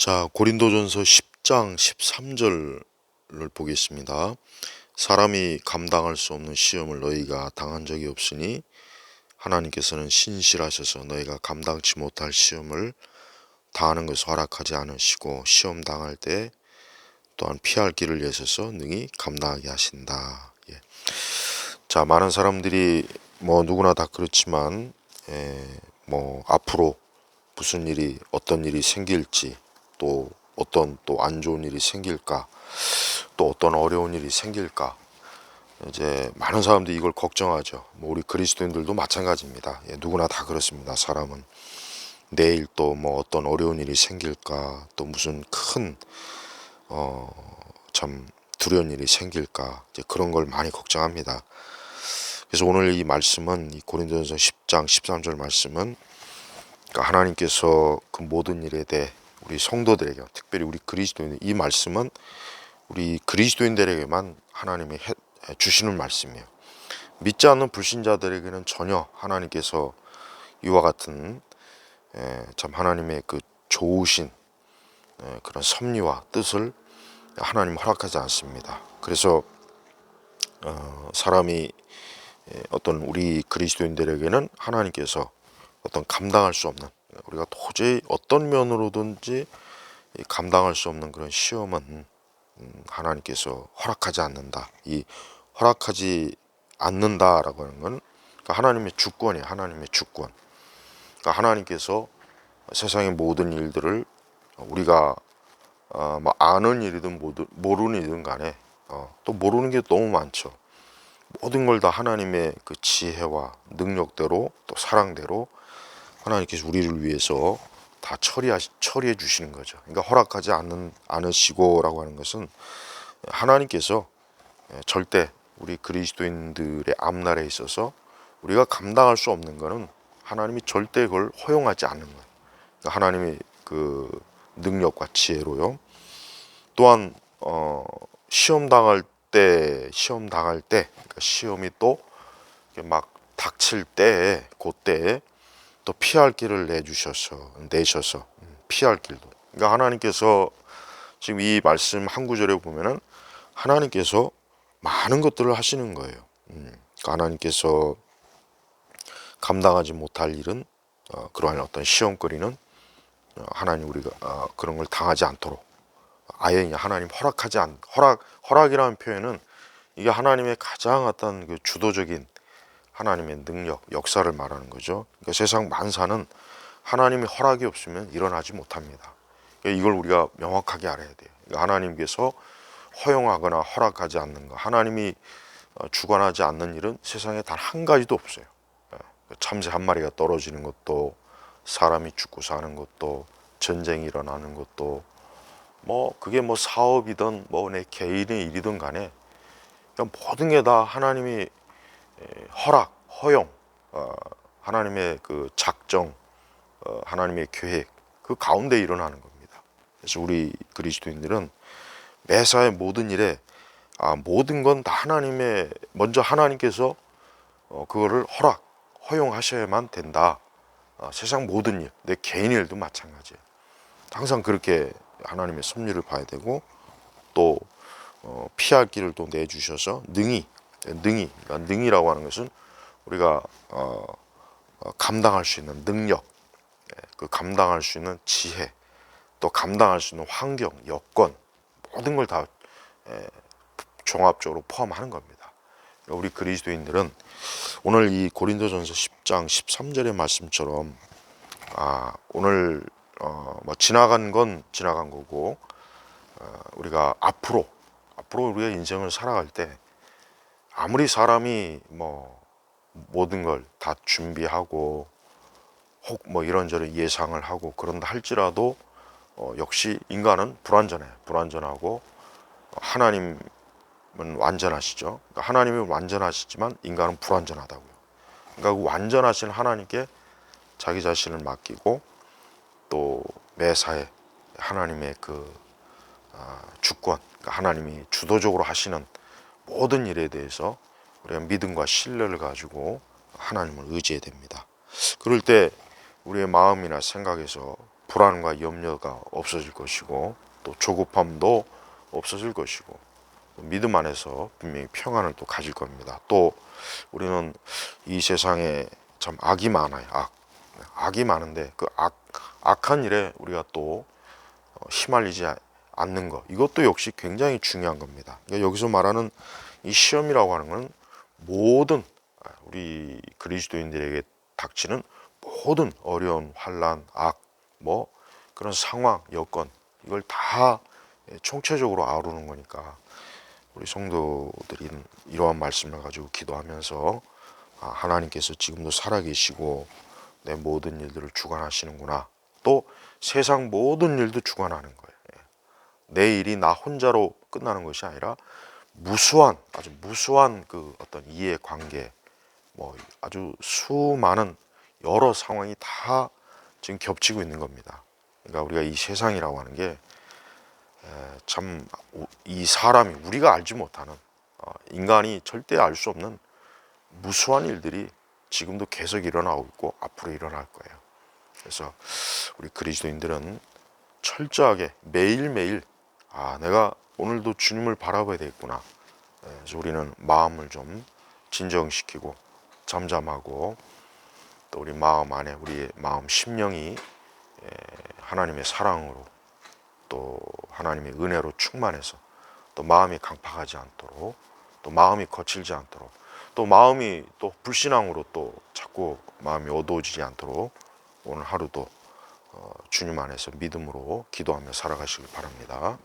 자, 고린도전서 10장 13절을 보겠습니다. 사람이 감당할 수 없는 시험을 너희가 당한 적이 없으니 하나님께서는 신실하셔서 너희가 감당치 못할 시험을 당하는 것을 허락하지 않으시고 시험 당할 때 또한 피할 길을 내셔서 능히 감당하게 하신다. 자, 많은 사람들이 누구나 다 그렇지만 앞으로 무슨 일이 어떤 일이 생길지 또 어떤 또 안 좋은 일이 생길까 또 어떤 어려운 일이 생길까 이제 많은 사람들이 이걸 걱정하죠. 우리 그리스도인들도 마찬가지입니다. 누구나 다 그렇습니다. 사람은 내일 또 어떤 어려운 일이 생길까 또 무슨 큰 참 두려운 일이 생길까 이제 그런 걸 많이 걱정합니다. 그래서 오늘 이 말씀은 이 고린도전서 10장 13절 말씀은 그러니까 하나님께서 그 모든 일에 대해 우리 성도들에게 특별히 우리 그리스도인 이 말씀은 우리 그리스도인들에게만 하나님이 주시는 말씀이에요. 믿지 않는 불신자들에게는 전혀 하나님께서 이와 같은 참 하나님의 그 좋으신 그런 섭리와 뜻을 하나님 허락하지 않습니다. 그래서 사람이 어떤 우리 그리스도인들에게는 하나님께서 어떤 감당할 수 없는 우리가 도저히 어떤 면으로든지 감당할 수 없는 그런 시험은 하나님께서 허락하지 않는다. 이 허락하지 않는다라고 하는 건 그러니까 하나님의 주권이에요. 하나님의 주권. 그러니까 하나님께서 세상의 모든 일들을 우리가 아는 일이든 모르는 일이든 간에 또 모르는 게 너무 많죠. 모든 걸 다 하나님의 그 지혜와 능력대로 또 사랑대로 하나님께서 우리를 위해서 다 처리해 주시는 거죠. 그러니까 허락하지 않으시고라고 하는 것은 하나님께서 절대 우리 그리스도인들의 앞날에 있어서 우리가 감당할 수 없는 것은 하나님이 절대 그걸 허용하지 않는 거예요. 그러니까 하나님의 그 능력과 지혜로요. 또한 시험 당할 때 그러니까 시험이 또 막 닥칠 때에 그때에 또 피할 길을 내셔서 피할 길도. 그러니까 하나님께서 지금 이 말씀 한 구절에 보면은 하나님께서 많은 것들을 하시는 거예요. 그러니까 하나님께서 감당하지 못할 일은 그러한 어떤 시험거리는 하나님 우리가 그런 걸 당하지 않도록 아예 하나님 허락이라는 표현은 이게 하나님의 가장 어떤 그 주도적인 하나님의 능력, 역사를 말하는 거죠. 그러니까 세상 만사는 하나님의 허락이 없으면 일어나지 못합니다. 그러니까 이걸 우리가 명확하게 알아야 돼요. 그러니까 하나님께서 허용하거나 허락하지 않는 거, 하나님이 주관하지 않는 일은 세상에 단 한 가지도 없어요. 참새 한 마리가 떨어지는 것도, 사람이 죽고 사는 것도, 전쟁이 일어나는 것도, 그게 사업이든 내 개인의 일이든 간에 그냥 모든 게 다 하나님이 허락, 허용, 하나님의 그 작정, 하나님의 계획 그 가운데 일어나는 겁니다. 그래서 우리 그리스도인들은 매사의 모든 일에 모든 건 다 먼저 하나님께서 그거를 허용하셔야만 된다. 세상 모든 일, 내 개인 일도 마찬가지예요. 항상 그렇게 하나님의 섭리를 봐야 되고 또 피할 길을 또 내주셔서 그러니까 능이라고 하는 것은 우리가 감당할 수 있는 능력, 그 감당할 수 있는 지혜, 또 감당할 수 있는 환경, 여건 모든 걸 다 종합적으로 포함하는 겁니다. 우리 그리스도인들은 오늘 이 고린도전서 10장 13절의 말씀처럼 오늘 지나간 건 지나간 거고 우리가 앞으로 우리의 인생을 살아갈 때 아무리 사람이 모든 걸 다 준비하고 혹 이런저런 예상을 하고 그런다 할지라도 역시 인간은 불완전하고 하나님은 완전하시죠. 그러니까 하나님은 완전하시지만 인간은 불완전하다고요. 그러니까 그 완전하신 하나님께 자기 자신을 맡기고 또 매사에 하나님의 그 주권, 그러니까 하나님이 주도적으로 하시는 모든 일에 대해서 우리가 믿음과 신뢰를 가지고 하나님을 의지해야 됩니다. 그럴 때 우리의 마음이나 생각에서 불안과 염려가 없어질 것이고 또 조급함도 없어질 것이고 믿음 안에서 분명히 평안을 또 가질 겁니다. 또 우리는 이 세상에 참 악이 많아요. 악이 많은데 그 악한 일에 우리가 또 휘말리지 않는 것, 이것도 역시 굉장히 중요한 겁니다. 그러니까 여기서 말하는 이 시험이라고 하는 건 모든 우리 그리스도인들에게 닥치는 모든 어려운 환난, 악, 뭐 그런 상황, 여건, 이걸 다 총체적으로 아우르는 거니까 우리 성도들이 이러한 말씀을 가지고 기도하면서 하나님께서 지금도 살아계시고 내 모든 일들을 주관하시는구나. 또 세상 모든 일도 주관하는 거예요. 내 일이 나 혼자로 끝나는 것이 아니라 무수한, 아주 무수한 그 어떤 이해관계, 뭐 아주 수많은 여러 상황이 다 지금 겹치고 있는 겁니다. 그러니까 우리가 이 세상이라고 하는 게 참 이 사람이 우리가 알지 못하는 인간이 절대 알 수 없는 무수한 일들이 지금도 계속 일어나고 있고 앞으로 일어날 거예요. 그래서 우리 그리스도인들은 철저하게 매일매일 내가 오늘도 주님을 바라봐야 되겠구나. 그래서 우리는 마음을 좀 진정시키고 잠잠하고 또 우리 마음 안에 우리의 마음 심령이 하나님의 사랑으로 또 하나님의 은혜로 충만해서 또 마음이 강팍하지 않도록 또 마음이 거칠지 않도록 또 마음이 또 불신앙으로 또 자꾸 마음이 어두워지지 않도록 오늘 하루도 주님 안에서 믿음으로 기도하며 살아가시길 바랍니다.